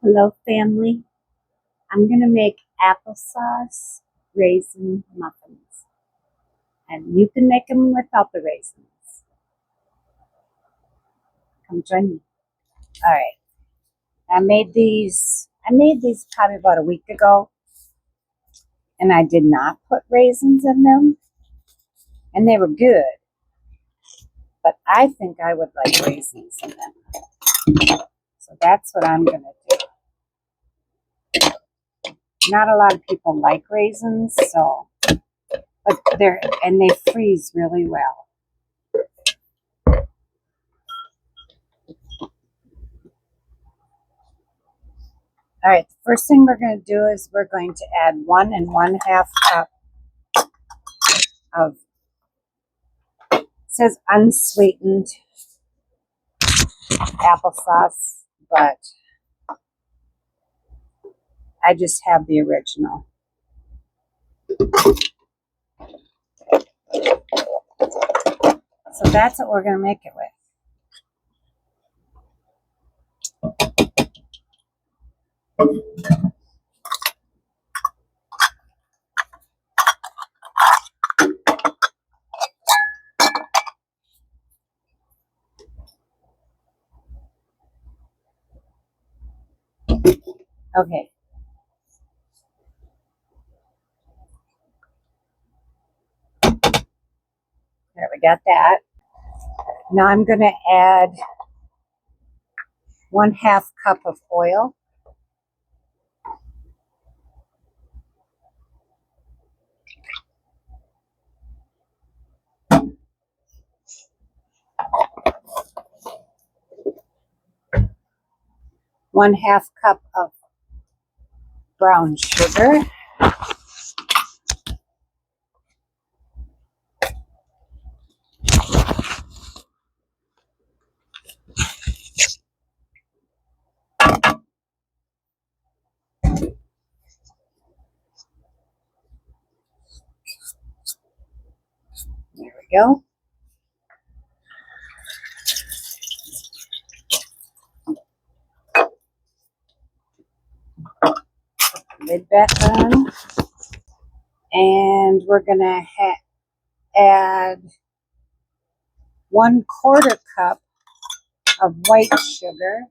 Hello, family. I'm going to make applesauce raisin muffins. And you can make them without the raisins. Come join me. All right. I made these probably about a week ago. And I did not put raisins in them. And they were good. But I think I would like raisins in them. So that's what I'm going to do. Not a lot of people like raisins, but they freeze really well. All right, the first thing we're going to do is we're going to add 1 1/2 cup of, it says unsweetened applesauce, but I just have the original. So that's what we're going to make it with. Okay. There, we got that. Now I'm going to add 1/2 cup of oil. One-half cup of brown sugar. There we go. Lid back on. And we're going to add 1/4 cup of white sugar.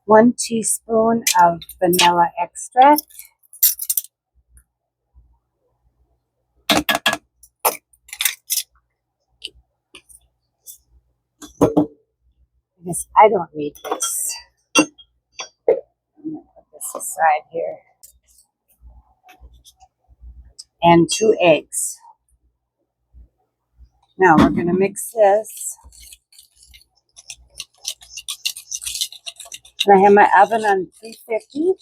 One teaspoon of vanilla extract. Because I don't need this. I'm going to put this aside here. And 2 eggs. Now we're going to mix this. And I have my oven on 350.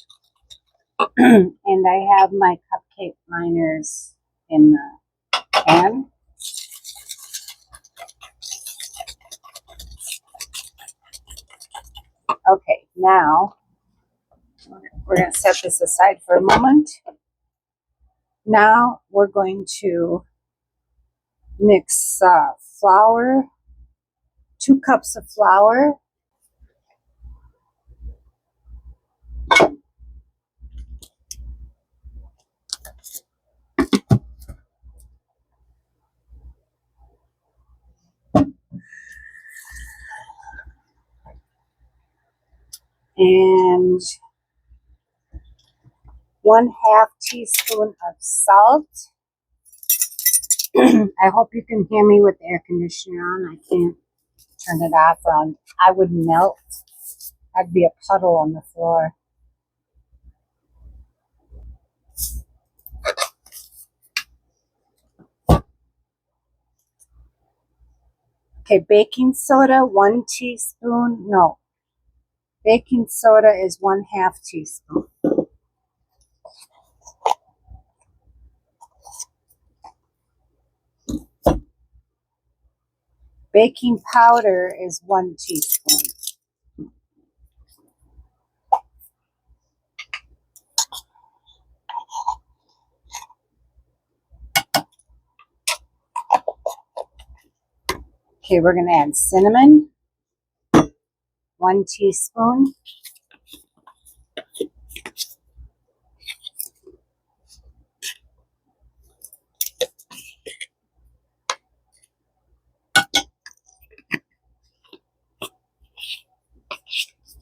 And I have my cupcake liners in the pan. Okay, now we're going to set this aside for a moment. Now we're going to mix flour, 2 cups of flour, and 1/2 teaspoon of salt. I hope you can hear me with the air conditioner on. I can't turn it off. I would melt. I'd be a puddle on the floor. Okay, baking soda, 1 teaspoon. No, baking soda is 1/2 teaspoon. Baking powder is 1 teaspoon. Okay, we're going to add cinnamon, 1 teaspoon.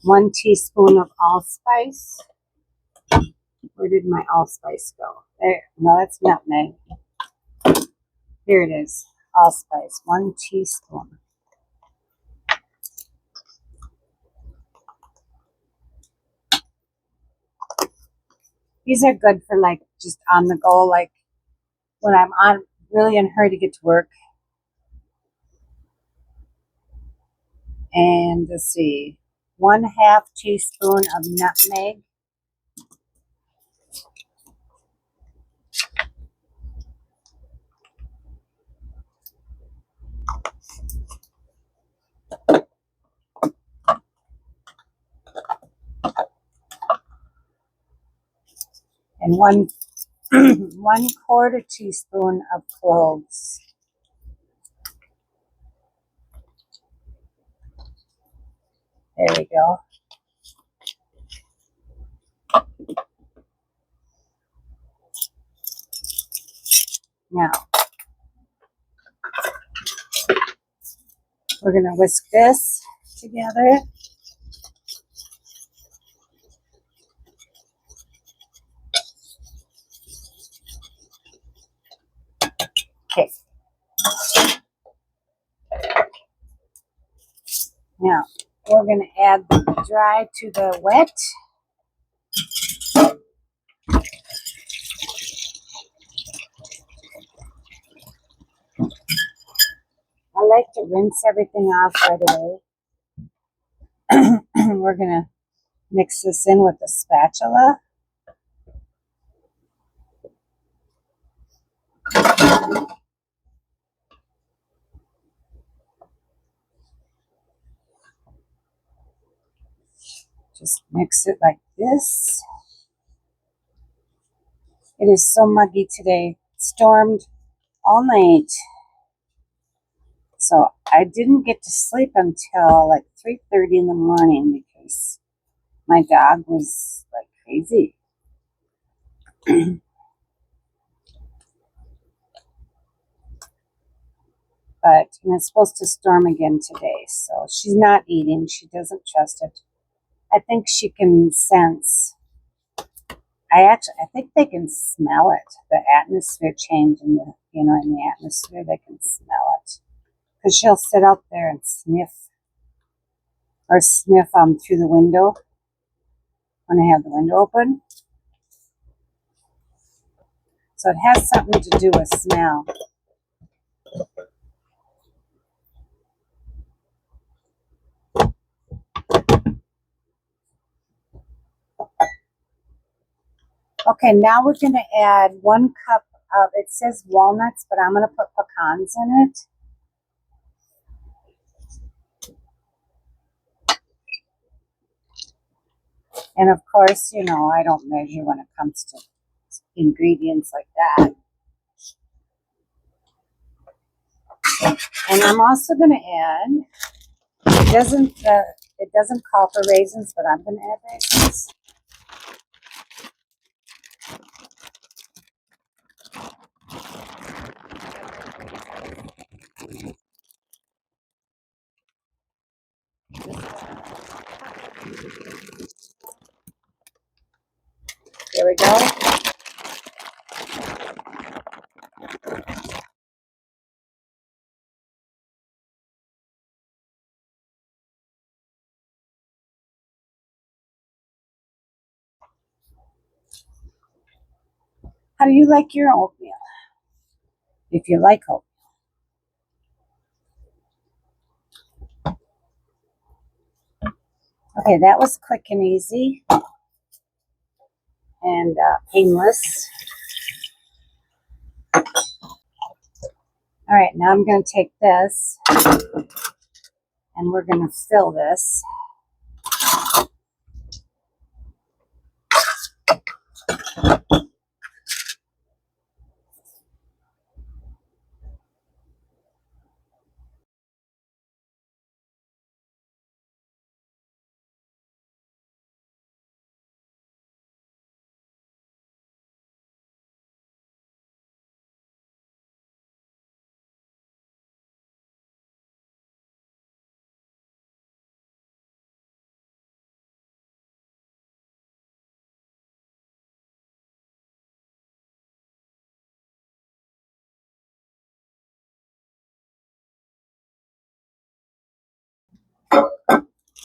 One teaspoon of allspice. Where did my allspice go? There. No, that's nutmeg. Here it is. Allspice. 1 teaspoon. These are good for like just on the go, like when I'm on really in a hurry to get to work. And let's see, 1/2 teaspoon of nutmeg. And 1/4 teaspoon of cloves. There we go. Now, we're going to whisk this together. Okay. Now, we're going to add the dry to the wet. I like to rinse everything off right away. We're going to mix this in with a spatula. Just mix it like this. It is so muggy today. It stormed all night. So I didn't get to sleep until like 3:30 in the morning because my dog was like crazy. But it's supposed to storm again today. So she's not eating. She doesn't trust it. I think she can sense. I think they can smell it. The atmosphere change in the atmosphere, they can smell it. Because she'll sit out there and sniff through the window when I have the window open. So it has something to do with smell. Okay, now we're going to add 1 cup of, it says walnuts, but I'm going to put pecans in it. And of course, I don't measure when it comes to ingredients like that. And I'm also going to add, it doesn't call for raisins, but I'm going to add raisins. There we go. How do you like your oatmeal? If you like oatmeal. Okay, that was quick and easy and painless. All right, now I'm going to take this and we're going to fill this.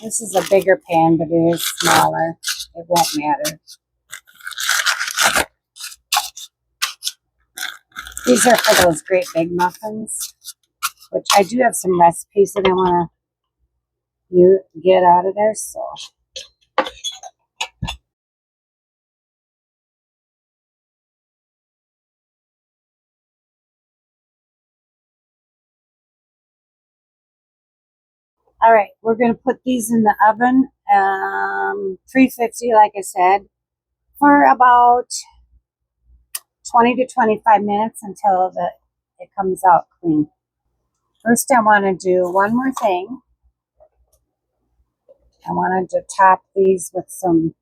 This is a bigger pan, but it is smaller. It won't matter. These are for those great big muffins, which I do have some recipes that I want to get out of there. So, all right, we're going to put these in the oven, 350, like I said, for about 20 to 25 minutes until it comes out clean. First, I want to do one more thing. I wanted to top these with some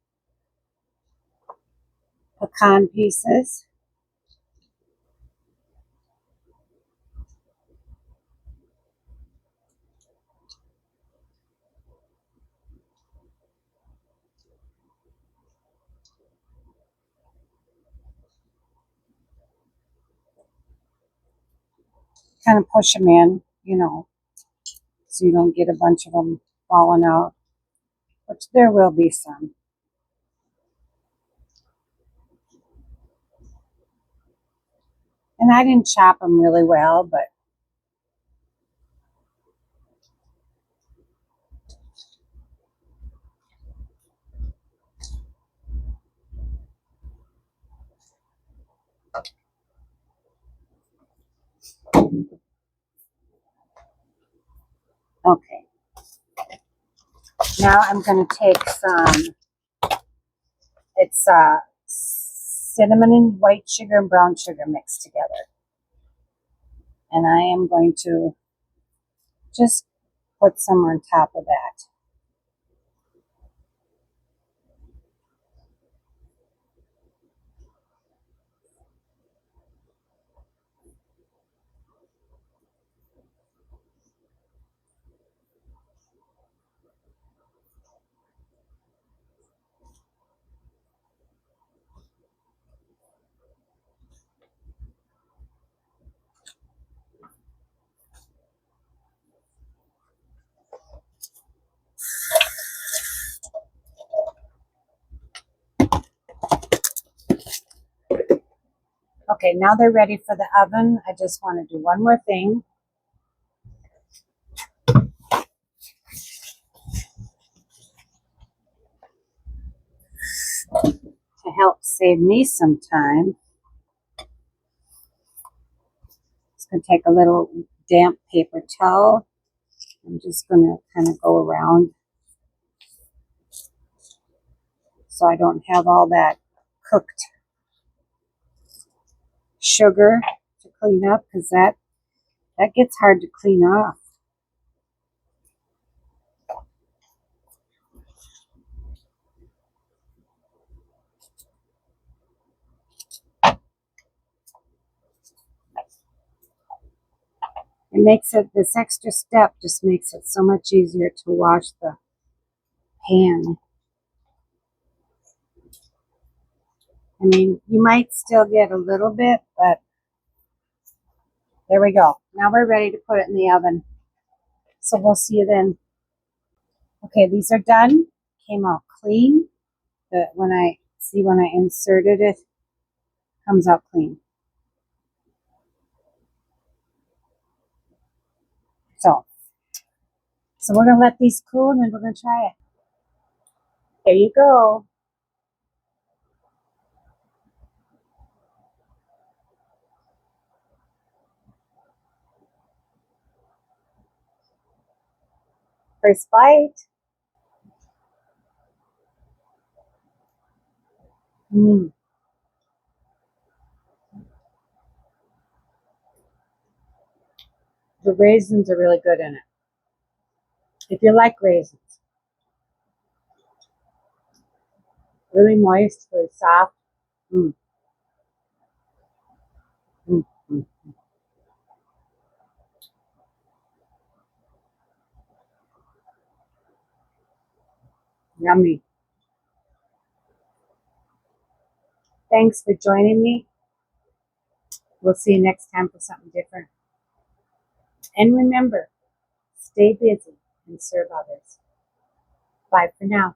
pecan pieces. Kind of push them in, so you don't get a bunch of them falling out, which there will be some. And I didn't chop them really well, but okay. Now I'm going to take it's cinnamon and white sugar and brown sugar mixed together. And I am going to just put some on top of that. Okay, now they're ready for the oven. I just want to do one more thing. To help save me some time, it's going to take a little damp paper towel. I'm just going to kind of go around so I don't have all that cooked sugar to clean up, because that gets hard to clean off. It makes it, this extra step just makes it so much easier to wash the pan. I mean, you might still get a little bit, but there we go. Now we're ready to put it in the oven. So we'll see you then. Okay, these are done. Came out clean. When I inserted it, comes out clean. So we're gonna let these cool and then we're gonna try it. There you go. First bite. Mm. The raisins are really good in it. If you like raisins. Really moist, really soft. Mm. Mm. Mm. Yummy. Thanks for joining me. We'll see you next time for something different. And remember, stay busy. and serve others. Bye for now.